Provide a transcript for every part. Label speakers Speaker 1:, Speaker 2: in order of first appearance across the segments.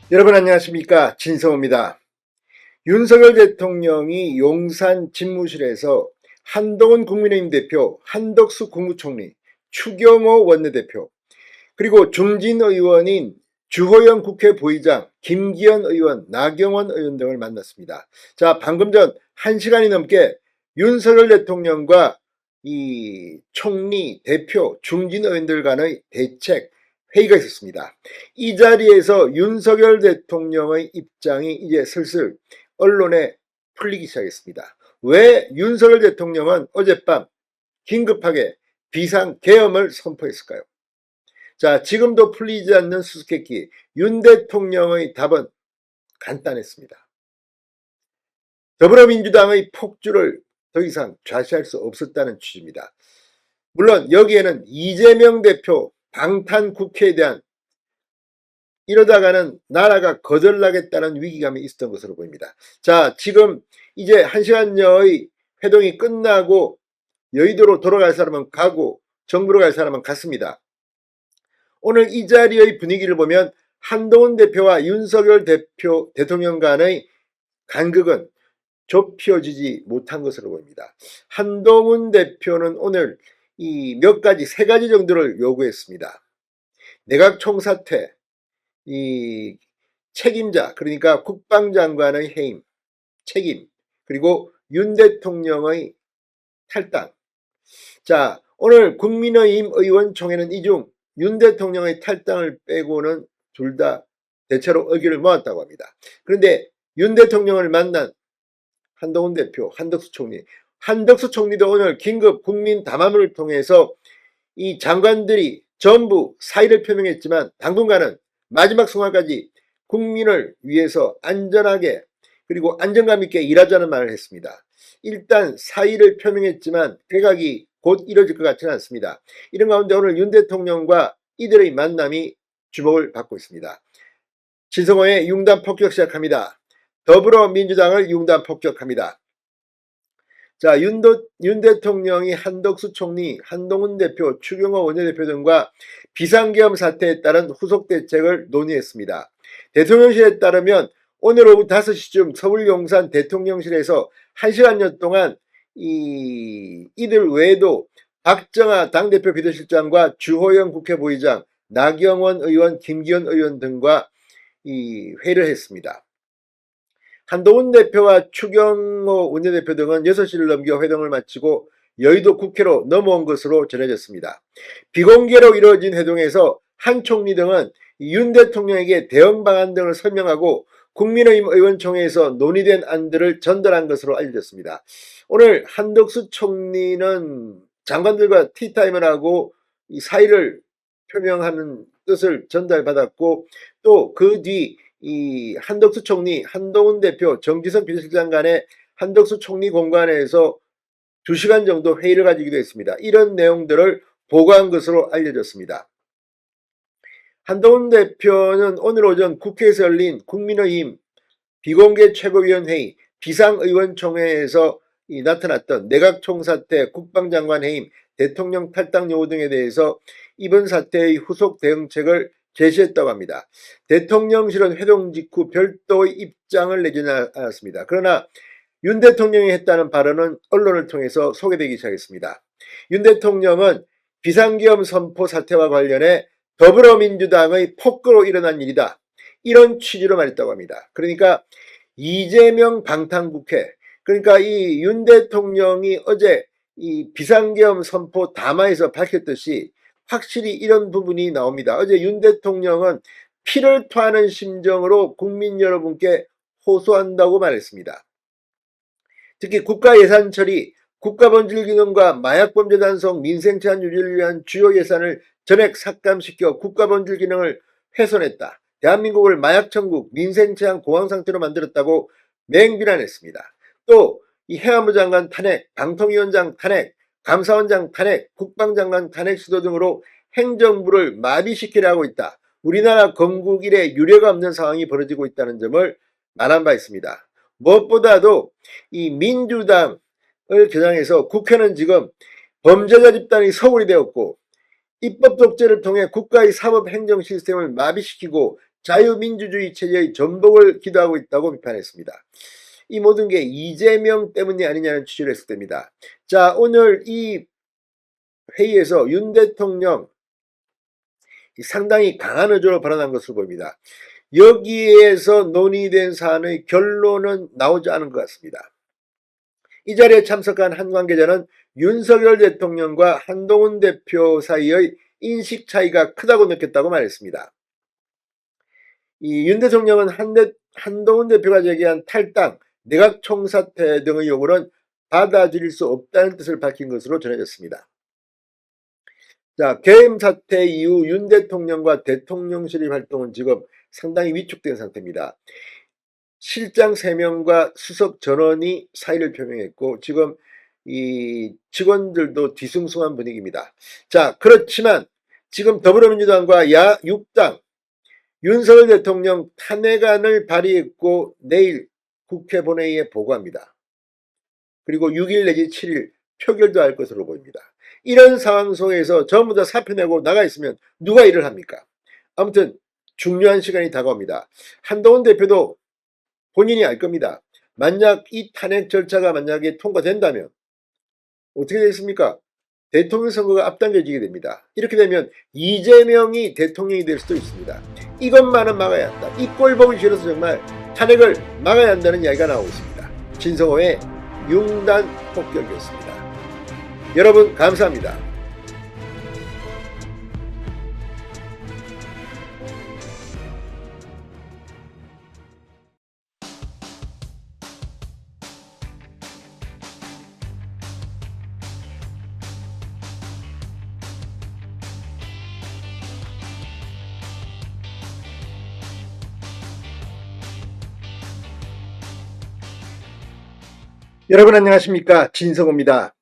Speaker 1: 여러분 안녕하십니까, 진성호입니다. 윤석열 대통령이 용산 집무실에서 한동훈 국민의힘 대표, 한덕수 국무총리, 추경호 원내대표, 그리고 중진 의원인 주호영 국회 부의장, 김기현 의원, 나경원 의원 등을 만났습니다. 자, 방금 전 1시간이 넘게 윤석열 대통령과 이 총리, 대표, 중진 의원들 간의 대책 회의가 있었습니다. 이 자리에서 윤석열 대통령의 입장이 이제 슬슬 언론에 풀리기 시작했습니다. 왜 윤석열 대통령은 어젯밤 긴급하게 비상계엄을 선포했을까요? 자, 지금도 풀리지 않는 수수께끼, 윤 대통령의 답은 간단했습니다. 더불어민주당의 폭주를 더 이상 좌시할 수 없었다는 취지입니다. 물론 여기에는 이재명 대표 방탄 국회에 대한 이러다가는 나라가 거덜나겠다는 위기감이 있었던 것으로 보입니다. 자, 지금 이제 1시간여의 회동이 끝나고 여의도로 돌아갈 사람은 가고 정부로 갈 사람은 갔습니다. 오늘 이 자리의 분위기를 보면 한동훈 대표와 윤석열 대통령 간의 간극은 좁혀지지 못한 것으로 보입니다. 한동훈 대표는 오늘 이 세 가지 정도를 요구했습니다. 내각 총사퇴, 이 책임자, 그러니까 국방장관의 해임, 책임, 그리고 윤 대통령의 탈당. 자, 오늘 국민의힘 의원총회는 이 중 윤 대통령의 탈당을 빼고는 둘 다 대체로 의견을 모았다고 합니다. 그런데 윤 대통령을 만난 한동훈 대표, 한덕수 총리도 오늘 긴급 국민 담화문을 통해서 이 장관들이 전부 사의를 표명했지만 당분간은 마지막 순간까지 국민을 위해서 안전하게 그리고 안정감 있게 일하자는 말을 했습니다. 일단 사의를 표명했지만 개각이 곧 이뤄질 것 같지는 않습니다. 이런 가운데 오늘 윤 대통령과 이들의 만남이 주목을 받고 있습니다. 진성호의 융단 폭격 시작합니다. 더불어민주당을 융단 폭격합니다. 자, 윤 대통령이 한덕수 총리, 한동훈 대표, 추경호 원내대표 등과 비상계엄 사태에 따른 후속 대책을 논의했습니다. 대통령실에 따르면 오늘 오후 5시쯤 서울 용산 대통령실에서 1시간여 동안 이들 외에도 박정아 당대표 비서실장과 주호영 국회 부의장, 나경원 의원, 김기현 의원 등과 회의를 했습니다. 한동훈 대표와 추경호 원내대표 등은 6시를 넘겨 회동을 마치고 여의도 국회로 넘어온 것으로 전해졌습니다. 비공개로 이루어진 회동에서 한 총리 등은 윤 대통령에게 대응 방안 등을 설명하고 국민의힘 의원총회에서 논의된 안들을 전달한 것으로 알려졌습니다. 오늘 한덕수 총리는 장관들과 티타임을 하고 이 사의를 표명하는 뜻을 전달받았고 또 그 뒤 이 한덕수 총리, 한동훈 대표, 정지선 비서실장 간의 한덕수 총리 공간에서 2시간 정도 회의를 가지기도 했습니다. 이런 내용들을 보고한 것으로 알려졌습니다. 한동훈 대표는 오늘 오전 국회에서 열린 국민의힘 비공개 최고위원회의 비상의원총회에서 나타났던 내각총사퇴, 국방장관 해임, 대통령 탈당 요구 등에 대해서 이번 사태의 후속 대응책을 제시했다고 합니다. 대통령실은 회동 직후 별도의 입장을 내지는 않았습니다. 그러나 윤 대통령이 했다는 발언은 언론을 통해서 소개되기 시작했습니다. 윤 대통령은 비상계엄 선포 사태와 관련해 더불어민주당의 폭거로 일어난 일이다. 이런 취지로 말했다고 합니다. 그러니까 이재명 방탄국회, 그러니까 이 윤 대통령이 어제 이 비상계엄 선포 담화에서 밝혔듯이 확실히 이런 부분이 나옵니다. 어제 윤 대통령은 피를 토하는 심정으로 국민 여러분께 호소한다고 말했습니다. 특히 국가예산 처리, 국가본질기능과 마약범죄 단속, 민생제한 유지를 위한 주요 예산을 전액 삭감시켜 국가본질기능을 훼손했다. 대한민국을 마약천국, 민생제한 공황상태로 만들었다고 맹비난했습니다. 또 이 해안부 장관 탄핵, 방통위원장 탄핵, 감사원장 탄핵, 국방장관 탄핵 시도 등으로 행정부를 마비시키려 하고 있다. 우리나라 건국 이래 유례가 없는 상황이 벌어지고 있다는 점을 말한 바 있습니다. 무엇보다도 이 민주당을 겨냥해서 국회는 지금 범죄자 집단이 서울이 되었고 입법 독재를 통해 국가의 사법 행정 시스템을 마비시키고 자유민주주의 체제의 전복을 기도하고 있다고 비판했습니다. 이 모든 게 이재명 때문이 아니냐는 취지를 했을 때입니다. 자, 오늘 이 회의에서 윤 대통령 상당히 강한 의조로 발언한 것으로 보입니다. 여기에서 논의된 사안의 결론은 나오지 않은 것 같습니다. 이 자리에 참석한 한 관계자는 윤석열 대통령과 한동훈 대표 사이의 인식 차이가 크다고 느꼈다고 말했습니다. 이 윤 대통령은 한동훈 대표가 제기한 탈당, 내각 총사퇴 등의 요구는 받아들일 수 없다는 뜻을 밝힌 것으로 전해졌습니다. 자, 계엄 사태 이후 윤 대통령과 대통령실의 활동은 지금 상당히 위축된 상태입니다. 실장 3명과 수석 전원이 사의를 표명했고 지금 이 직원들도 뒤숭숭한 분위기입니다. 자, 그렇지만 지금 더불어민주당과 야6당 윤석열 대통령 탄핵안을 발의했고 내일 국회 본회의에 보고합니다. 그리고 6일 내지 7일 표결도 할 것으로 보입니다. 이런 상황 속에서 전부 다 사표 내고 나가 있으면 누가 일을 합니까? 아무튼 중요한 시간이 다가옵니다. 한동훈 대표도 본인이 알 겁니다. 만약 이 탄핵 절차가 만약에 통과된다면 어떻게 되겠습니까? 대통령 선거가 앞당겨지게 됩니다. 이렇게 되면 이재명이 대통령이 될 수도 있습니다. 이것만은 막아야 한다. 이 꼴 보기 싫어서 정말 탄핵을 막아야 한다는 이야기가 나오고 있습니다. 진성호의 융단 폭격이었습니다. 여러분 감사합니다. 여러분 안녕하십니까, 진성호입니다.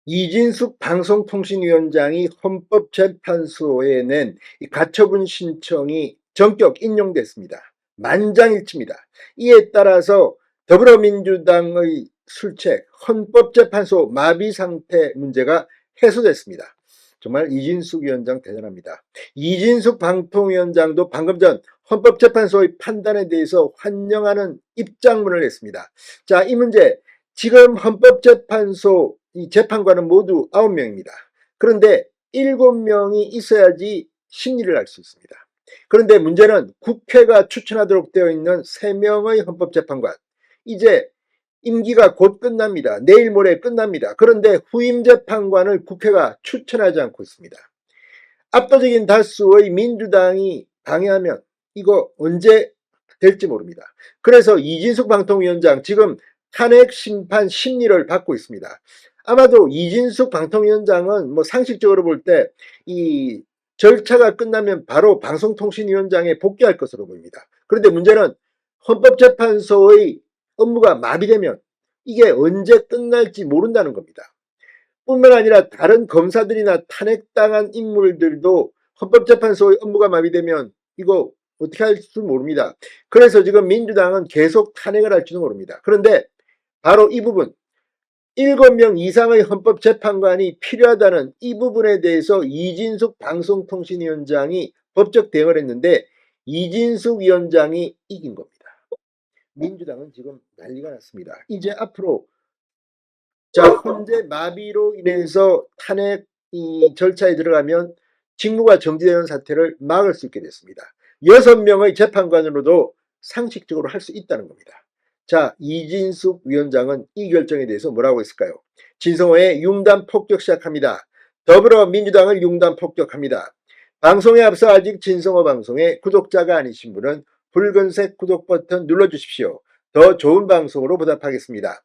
Speaker 1: 이진숙 방송통신위원장이 헌법재판소에 낸 가처분 신청이 전격 인용됐습니다. 만장일치입니다. 이에 따라서 더불어민주당의 술책 헌법재판소 마비 상태 문제가 해소됐습니다. 정말 이진숙 위원장 대단합니다. 이진숙 방통위원장도 방금 전 헌법재판소의 판단에 대해서 환영하는 입장문을 냈습니다. 자, 이 문제 지금 헌법재판소 이 재판관은 모두 9명입니다. 그런데 7명이 있어야지 심리를 할 수 있습니다. 그런데 문제는 국회가 추천하도록 되어 있는 3명의 헌법재판관, 이제 임기가 곧 끝납니다. 내일 모레 끝납니다. 그런데 후임 재판관을 국회가 추천하지 않고 있습니다. 압도적인 다수의 민주당이 방해하면 이거 언제 될지 모릅니다. 그래서 이진숙 방통위원장 지금 탄핵 심판 심리를 받고 있습니다. 아마도 이진숙 방통위원장은 뭐 상식적으로 볼 때 이 절차가 끝나면 바로 방송통신위원장에 복귀할 것으로 보입니다. 그런데 문제는 헌법재판소의 업무가 마비되면 이게 언제 끝날지 모른다는 겁니다. 뿐만 아니라 다른 검사들이나 탄핵당한 인물들도 헌법재판소의 업무가 마비되면 이거 어떻게 할 줄 모릅니다. 그래서 지금 민주당은 계속 탄핵을 할지도 모릅니다. 그런데 바로 이 부분, 7명 이상의 헌법재판관이 필요하다는 이 부분에 대해서 이진숙 방송통신위원장이 법적 대응을 했는데 이진숙 위원장이 이긴 겁니다. 민주당은 지금 난리가 났습니다. 이제 앞으로 자, 헌재 마비로 인해서 탄핵 이 절차에 들어가면 직무가 정지되는 사태를 막을 수 있게 됐습니다. 6명의 재판관으로도 상식적으로 할 수 있다는 겁니다. 자, 이진숙 위원장은 이 결정에 대해서 뭐라고 했을까요? 진성호의 융단 폭격 시작합니다. 더불어민주당을 융단 폭격합니다. 방송에 앞서 아직 진성호 방송의 구독자가 아니신 분은 붉은색 구독 버튼 눌러주십시오. 더 좋은 방송으로 보답하겠습니다.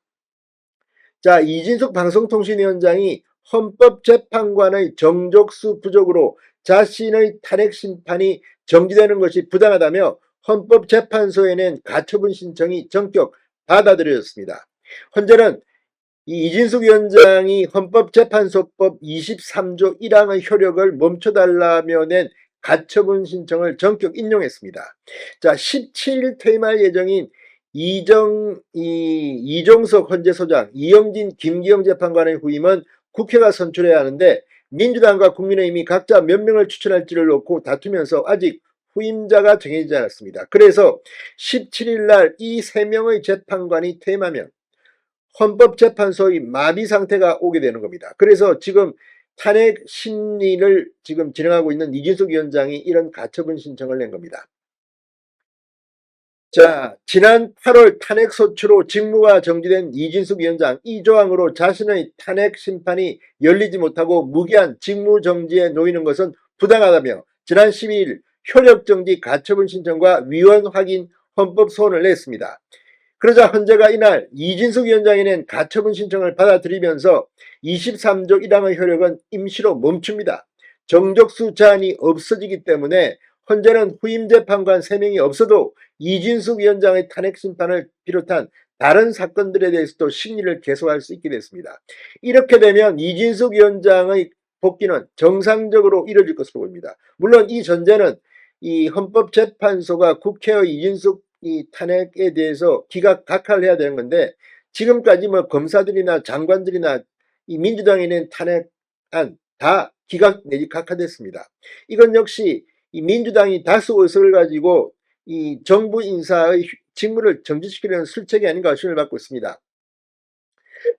Speaker 1: 자, 이진숙 방송통신위원장이 헌법재판관의 정족수 부족으로 자신의 탄핵 심판이 정지되는 것이 부당하다며 헌법재판소에 낸 가처분 신청이 전격 받아들여졌습니다. 헌재는 이 이진숙 위원장이 헌법재판소법 23조 1항의 효력을 멈춰달라며 낸 가처분 신청을 전격 인용했습니다. 자, 17일 퇴임할 예정인 이종석 헌재소장, 이영진, 김기영 재판관의 후임은 국회가 선출해야 하는데 민주당과 국민의힘이 각자 몇 명을 추천할지를 놓고 다투면서 아직 후임자가 정해지지 않았습니다. 그래서 17일 날 이 3명의 재판관이 퇴임하면 헌법재판소의 마비 상태가 오게 되는 겁니다. 그래서 지금 탄핵 심리를 지금 진행하고 있는 이진숙 위원장이 이런 가처분 신청을 낸 겁니다. 자, 지난 8월 탄핵소추로 직무가 정지된 이진숙 위원장, 이 조항으로 자신의 탄핵 심판이 열리지 못하고 무기한 직무정지에 놓이는 것은 부당하다며 지난 12일 효력정지 가처분 신청과 위헌 확인 헌법 소원을 냈습니다. 그러자 헌재가 이날 이진숙 위원장이 낸 가처분 신청을 받아들이면서 23조 1항의 효력은 임시로 멈춥니다. 정족수 제한이 없어지기 때문에 헌재는 후임 재판관 3명이 없어도 이진숙 위원장의 탄핵 심판을 비롯한 다른 사건들에 대해서도 심리를 계속할 수 있게 됐습니다. 이렇게 되면 이진숙 위원장의 복귀는 정상적으로 이뤄질 것으로 보입니다. 물론 이 전제는 이 헌법재판소가 국회의 이진숙 이 탄핵에 대해서 기각 각하를 해야 되는 건데, 지금까지 뭐 검사들이나 장관들이나 이 민주당이 낸 탄핵안 다 기각 내지 각하됐습니다. 이건 역시 이 민주당이 다수 의석을 가지고 이 정부 인사의 직무를 정지시키려는 술책이 아닌가 의심을 받고 있습니다.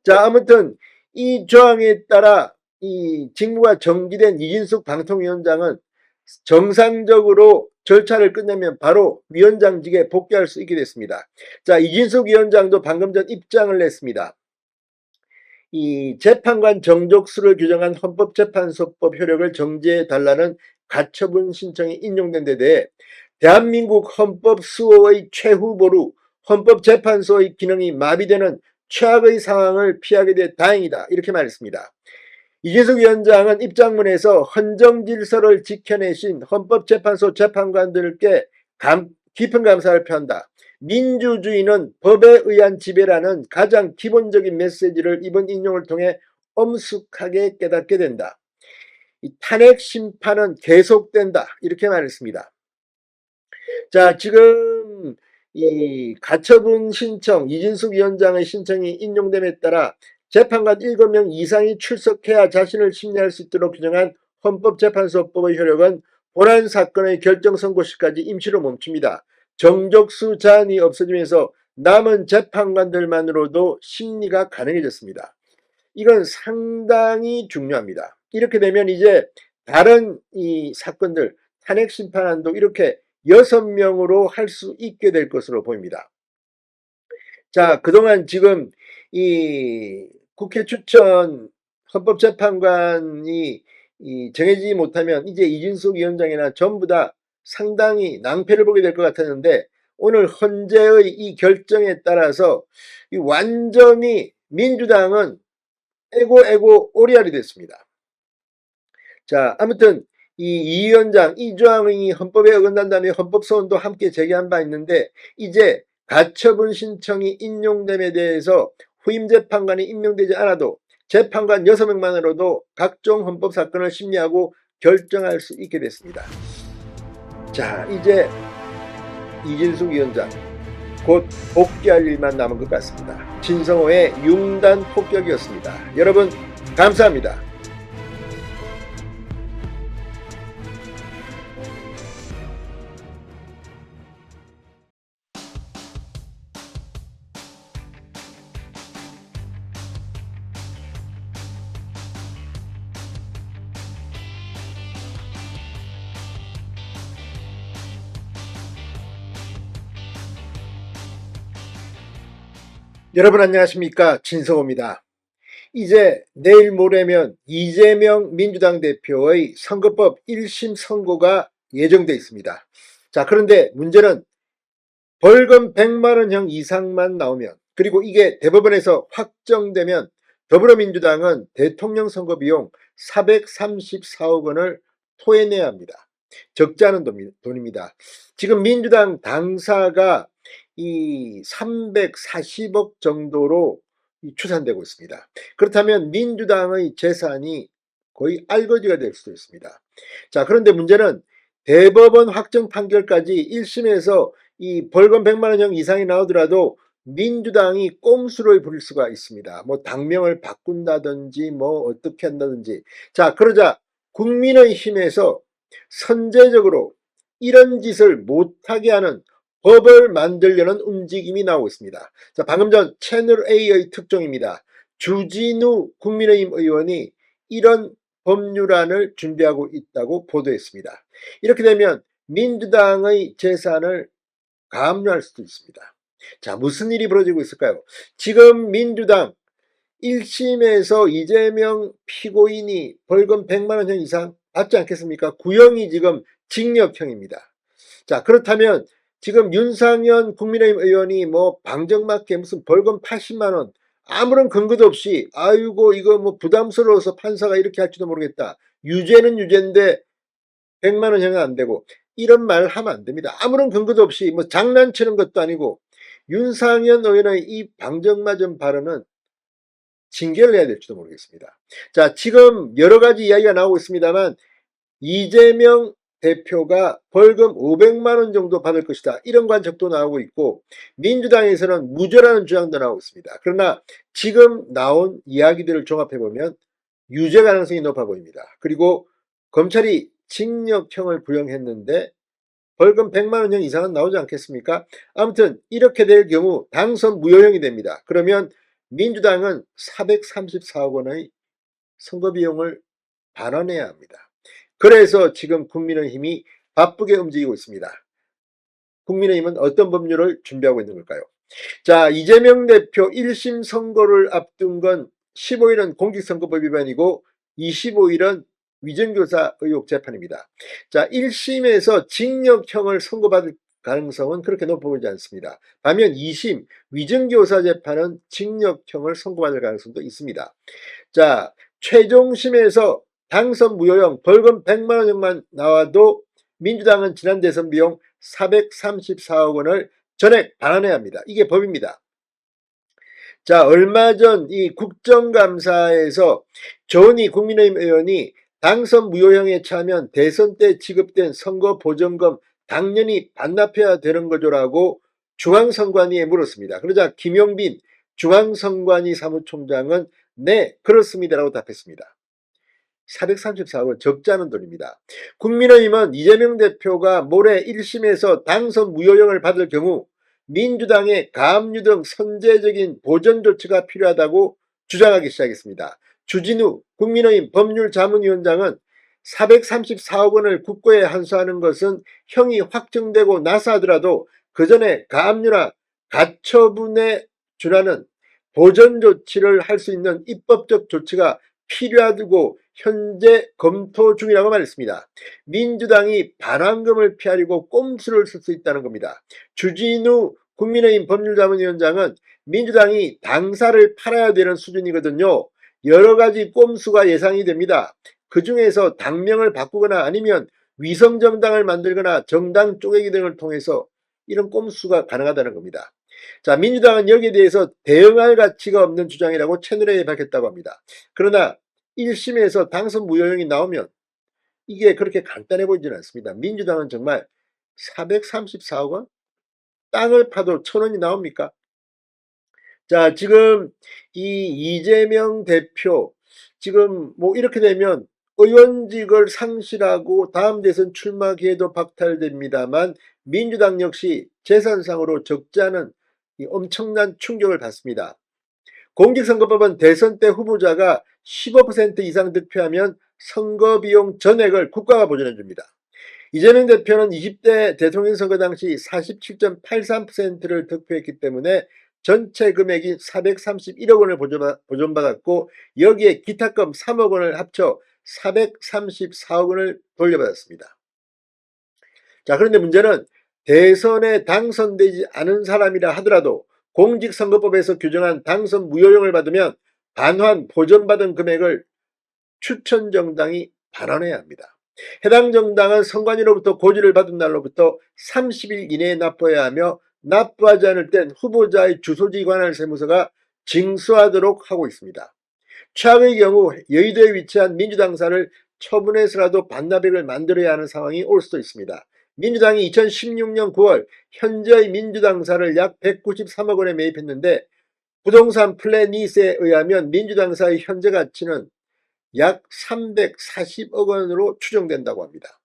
Speaker 1: 자, 아무튼 이 조항에 따라 이 직무가 정지된 이진숙 방통위원장은 정상적으로 절차를 끝내면 바로 위원장직에 복귀할 수 있게 됐습니다. 자, 이진숙 위원장도 방금 전 입장을 냈습니다. 이 재판관 정족수를 규정한 헌법재판소법 효력을 정지해달라는 가처분 신청이 인용된 데 대해 대한민국 헌법 수호의 최후보로 헌법재판소의 기능이 마비되는 최악의 상황을 피하게 돼 다행이다, 이렇게 말했습니다. 이진숙 위원장은 입장문에서 헌정질서를 지켜내신 헌법재판소 재판관들께 깊은 감사를 표한다. 민주주의는 법에 의한 지배라는 가장 기본적인 메시지를 이번 인용을 통해 엄숙하게 깨닫게 된다. 이 탄핵 심판은 계속된다, 이렇게 말했습니다. 자, 지금 이 가처분 신청, 이진숙 위원장의 신청이 인용됨에 따라 재판관 7명 이상이 출석해야 자신을 심리할 수 있도록 규정한 헌법재판소법의 효력은 본안 사건의 결정 선고 시까지 임시로 멈춥니다. 정족수 제한이 없어지면서 남은 재판관들만으로도 심리가 가능해졌습니다. 이건 상당히 중요합니다. 이렇게 되면 이제 다른 이 사건들, 탄핵 심판안도 이렇게 6명으로 할 수 있게 될 것으로 보입니다. 자, 그동안 지금 이 국회 추천 헌법재판관이 정해지지 못하면 이제 이진숙 위원장이나 전부 다 상당히 낭패를 보게 될 것 같았는데, 오늘 헌재의 이 결정에 따라서 완전히 민주당은 에고 오리알이 됐습니다. 자, 아무튼 이 위원장, 이 조항이 헌법에 어긋난다며 헌법소원도 함께 제기한 바 있는데, 이제 가처분 신청이 인용됨에 대해서 후임 재판관이 임명되지 않아도 재판관 6명만으로도 각종 헌법 사건을 심리하고 결정할 수 있게 됐습니다. 자, 이제 이진숙 위원장 곧 복귀할 일만 남은 것 같습니다. 진성호의 융단 폭격이었습니다. 여러분 감사합니다. 여러분 안녕하십니까, 진성호입니다. 이제 내일 모레면 이재명 민주당 대표의 선거법 1심 선고가 예정돼 있습니다. 자, 그런데 문제는 벌금 100만원형 이상만 나오면, 그리고 이게 대법원에서 확정되면 더불어민주당은 대통령 선거 비용 434억 원을 토해내야 합니다. 적지 않은 돈입니다. 지금 민주당 당사가 이 340억 정도로 추산되고 있습니다. 그렇다면 민주당의 재산이 거의 알거지가 될 수도 있습니다. 자, 그런데 문제는 대법원 확정 판결까지 1심에서 이 벌금 100만원형 이상이 나오더라도 민주당이 꼼수를 부릴 수가 있습니다. 뭐 당명을 바꾼다든지 뭐 어떻게 한다든지. 자, 그러자 국민의힘에서 선제적으로 이런 짓을 못하게 하는 법을 만들려는 움직임이 나오고 있습니다. 자, 방금 전 채널A의 특종입니다. 주진우 국민의힘 의원이 이런 법률안을 준비하고 있다고 보도했습니다. 이렇게 되면 민주당의 재산을 가압류할 수도 있습니다. 자, 무슨 일이 벌어지고 있을까요? 지금 민주당 1심에서 이재명 피고인이 벌금 100만원 이상 받지 않겠습니까? 구형이 지금 징역형입니다. 자, 그렇다면 지금 윤상현 국민의힘 의원이 뭐 방정맞게 무슨 벌금 80만원 아무런 근거도 없이 아이고 이거 뭐 부담스러워서 판사가 이렇게 할지도 모르겠다. 유죄는 유죄인데 100만원형은 안 되고 이런 말 하면 안 됩니다. 아무런 근거도 없이 뭐 장난치는 것도 아니고 윤상현 의원의 이 방정맞은 발언은 징계를 해야 될지도 모르겠습니다. 자, 지금 여러 가지 이야기가 나오고 있습니다만 이재명 대표가 벌금 500만원 정도 받을 것이다. 이런 관측도 나오고 있고 민주당에서는 무죄라는 주장도 나오고 있습니다. 그러나 지금 나온 이야기들을 종합해보면 유죄 가능성이 높아 보입니다. 그리고 검찰이 징역형을 부형했는데 벌금 100만원형 이상은 나오지 않겠습니까? 아무튼 이렇게 될 경우 당선 무효형이 됩니다. 그러면 민주당은 434억 원의 선거비용을 반환해야 합니다. 그래서 지금 국민의힘이 바쁘게 움직이고 있습니다. 국민의힘은 어떤 법률을 준비하고 있는 걸까요? 자, 이재명 대표 1심 선고를 앞둔 건 15일은 공직선거법 위반이고 25일은 위증교사 의혹 재판입니다. 자, 1심에서 징역형을 선고받을 가능성은 그렇게 높아 보이지 않습니다. 반면 2심 위증교사 재판은 징역형을 선고받을 가능성도 있습니다. 자, 최종심에서 당선 무효형 벌금 100만원형만 나와도 민주당은 지난 대선 비용 434억 원을 전액 반환해야 합니다. 이게 법입니다. 자, 얼마 전 이 국정감사에서 조은희 국민의힘 의원이 당선 무효형에 처하면 대선 때 지급된 선거보전금 당연히 반납해야 되는 거죠라고 중앙선관위에 물었습니다. 그러자 김용빈 중앙선관위 사무총장은 네, 그렇습니다라고 답했습니다. 434억 원 적지 않은 돈입니다. 국민의힘은 이재명 대표가 모레 1심에서 당선 무효형을 받을 경우 민주당의 가압류 등 선제적인 보전 조치가 필요하다고 주장하기 시작했습니다. 주진우 국민의힘 법률자문위원장은 434억 원을 국고에 환수하는 것은 형이 확정되고 나서 하더라도 그 전에 가압류나 가처분에 준하는 보전 조치를 할 수 있는 입법적 조치가 필요하다고 현재 검토 중이라고 말했습니다. 민주당이 반환금을 피하려고 꼼수를 쓸 수 있다는 겁니다. 주진우 국민의힘 법률자문위원장은 민주당이 당사를 팔아야 되는 수준이거든요. 여러 가지 꼼수가 예상이 됩니다. 그 중에서 당명을 바꾸거나 아니면 위성정당을 만들거나 정당 쪼개기 등을 통해서 이런 꼼수가 가능하다는 겁니다. 자, 민주당은 여기에 대해서 대응할 가치가 없는 주장이라고 채널A에 밝혔다고 합니다. 그러나 1심에서 당선 무효형이 나오면 이게 그렇게 간단해 보이지는 않습니다. 민주당은 정말 434억 원? 땅을 파도 1,000원이 나옵니까? 자, 지금 이 이재명 대표 지금 뭐 이렇게 되면 의원직을 상실하고 다음 대선 출마 기회도 박탈됩니다만 민주당 역시 재산상으로 적지 않은 이 엄청난 충격을 받습니다. 공직선거법은 대선 때 후보자가 15% 이상 득표하면 선거비용 전액을 국가가 보전해 줍니다. 이재명 대표는 20대 대통령 선거 당시 47.83%를 득표했기 때문에 전체 금액이 431억 원을 보존받았고 여기에 기타금 3억 원을 합쳐 434억 원을 돌려받았습니다. 자, 그런데 문제는 대선에 당선되지 않은 사람이라 하더라도 공직선거법에서 규정한 당선 무효형을 받으면 반환 보전받은 금액을 추천 정당이 반환해야 합니다. 해당 정당은 선관위로부터 고지를 받은 날로부터 30일 이내에 납부해야 하며 납부하지 않을 땐 후보자의 주소지 관할 세무서가 징수하도록 하고 있습니다. 최악의 경우 여의도에 위치한 민주당사를 처분해서라도 반납액을 만들어야 하는 상황이 올 수도 있습니다. 민주당이 2016년 9월 현재의 민주당사를 약 193억 원에 매입했는데 부동산 플래닛에 의하면 민주당사의 현재 가치는 약 340억 원으로 추정된다고 합니다.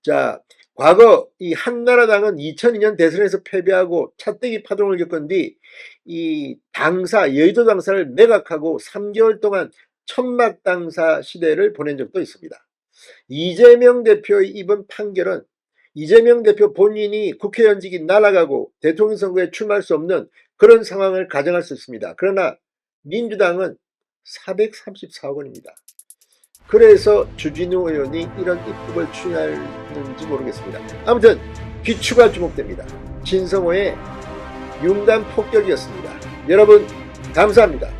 Speaker 1: 자, 과거 이 한나라당은 2002년 대선에서 패배하고 차떼기 파동을 겪은 뒤 이 당사, 여의도 당사를 매각하고 3개월 동안 천막 당사 시대를 보낸 적도 있습니다. 이재명 대표의 이번 판결은 이재명 대표 본인이 국회의원직이 날아가고 대통령 선거에 출마할 수 없는 그런 상황을 가정할 수 있습니다. 그러나 민주당은 434억 원입니다. 그래서 주진우 의원이 이런 입법을 추진하는지 모르겠습니다. 아무튼 귀추가 주목됩니다. 진성호의 융단 폭격이었습니다. 여러분 감사합니다.